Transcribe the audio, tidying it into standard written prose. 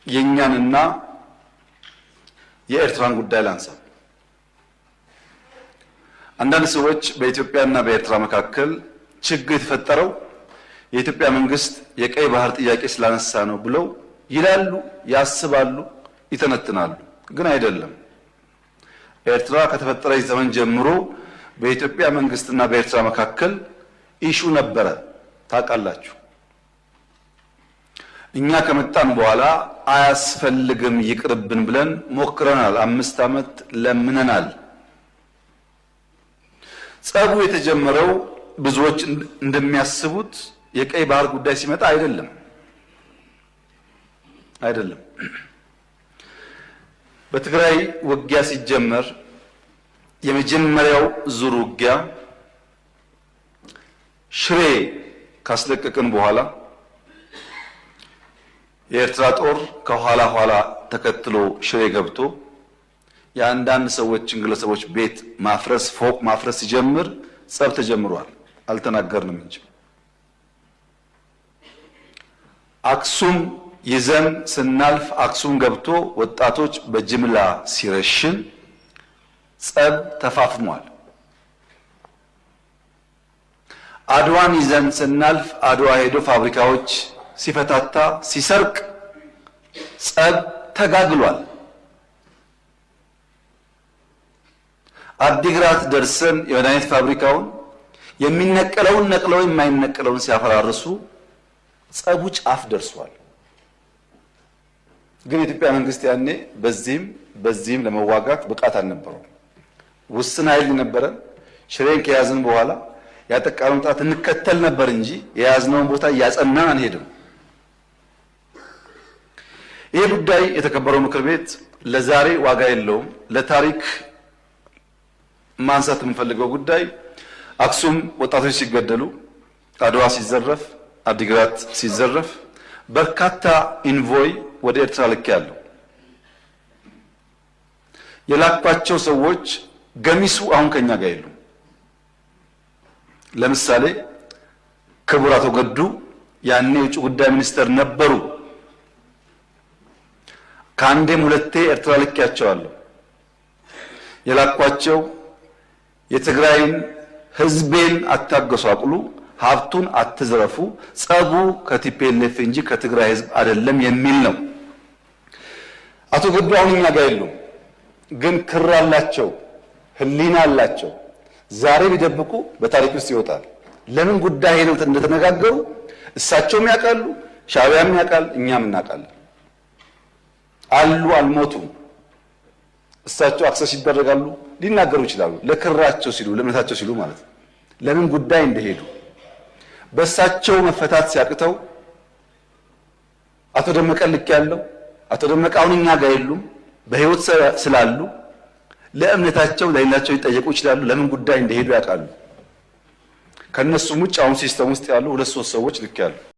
የኛንና የኤርትራን ጉዳይ ላንሳ። አንዳንድ ሰዎች በኢትዮጵያና በኤርትራ መካከል ችግር የተፈጠረው የኢትዮጵያ መንግስት የቀይ ባህር ጥያቄ ስላነሳ ነው ብለው ይላሉ፣ ያስባሉ፣ ይተነትናሉ። ግን አይደለም። ኤርትራ ከተፈጠረች ዘመን ጀምሮ በኢትዮጵያ መንግስትና በኤርትራ መካከል ኢሹ ነበረ፣ ታውቃላችሁ። እኛ ከመጣን በኋላ አያስፈልግም ይቅርብን ብለን ሞክረናል። 5 ዓመት ለምነናል። ጸቡ የተጀመረው ብዙዎች እንደሚያስቡት የቀይ ባህር ጉዳይ ሲመጣ አይደለም። በትግራይ ውጊያ ሲጀመር የመጀመሪያው ዙር ውጊያ ሽሬ ካስለቀቅን በኋላ የኤርትራ ጦር ከኋላ ተከትሎ ሽሬ ገብቶ የአንዳንድ ሰዎችን ግለሰቦች ቤት ማፍረስ፣ ፎቅ ማፍረስ ሲጀምር ጸብ ተጀምሯል። አልተናገርንም እንጂ አክሱም ይዘን ስናልፍ አክሱም ገብቶ ወጣቶች በጅምላ ሲረሽን ጸብ ተፋፍሟል። አድዋን ይዘን ስናልፍ አድዋ ሄዶ ፋብሪካዎች ሲፈታታ ሲሰርቅ ጸብ ተጋግሏል። አዲግራት ደርሰን የመድኃኒት ፋብሪካውን የሚነቀለውን ነቅለው የማይነቀለውን ሲያፈራርሱ ጸቡ ጫፍ ደርሷል። ግን የኢትዮጵያ መንግስት ያኔ በዚህም ለመዋጋት ብቃት አልነበረውም። ውስን ኃይል ነበረን። ሽሬን ከያዝን በኋላ ያጠቃነውን ጣት እንከተል ነበር እንጂ የያዝነውን ቦታ እያጸናን አንሄድም። ይህ ጉዳይ የተከበረው ምክር ቤት ለዛሬ ዋጋ የለውም። ለታሪክ ማንሳት የምንፈልገው ጉዳይ አክሱም ወጣቶች ሲገደሉ፣ አድዋ ሲዘረፍ፣ አዲግራት ሲዘረፍ በርካታ ኢንቮይ ወደ ኤርትራ ልክ ያለው የላኳቸው ሰዎች ገሚሱ አሁን ከኛ ጋር የሉ። ለምሳሌ ክቡር አቶ ገዱ ያኔ የውጭ ጉዳይ ሚኒስተር ነበሩ። ከአንዴም ሁለቴ ኤርትራ ልኬያቸዋለሁ። የላኳቸው የትግራይን ህዝቤን አታገሷቅሉ፣ ሀብቱን አትዝረፉ፣ ጸቡ ከቲፒኤልኤፍ እንጂ ከትግራይ ህዝብ አይደለም የሚል ነው። አቶ ገዱ አሁን እኛ ጋር የሉም። ግን ክር አላቸው፣ ህሊና አላቸው። ዛሬ ቢደብቁ በታሪክ ውስጥ ይወጣል። ለምን ጉዳይ ሄደው እንደተነጋገሩ እሳቸውም ያውቃሉ፣ ሻዕቢያም ያውቃል፣ እኛም እናውቃለን። አሉ፣ አልሞቱም። እሳቸው አክሰስ ይደረጋሉ፣ ሊናገሩ ይችላሉ። ለክራቸው ሲሉ፣ ለእምነታቸው ሲሉ ማለት ነው። ለምን ጉዳይ እንደሄዱ በእሳቸው መፈታት ሲያቅተው አቶ ደመቀ ልክ ያለው አቶ ደመቀ አሁን እኛ ጋር የሉም። በህይወት ስላሉ ለእምነታቸው ለሌላቸው ሊጠየቁ ይችላሉ። ለምን ጉዳይ እንደሄዱ ያውቃሉ። ከነሱም ውጭ አሁን ሲስተም ውስጥ ያሉ 2-3 ሰዎች ልክ ያሉ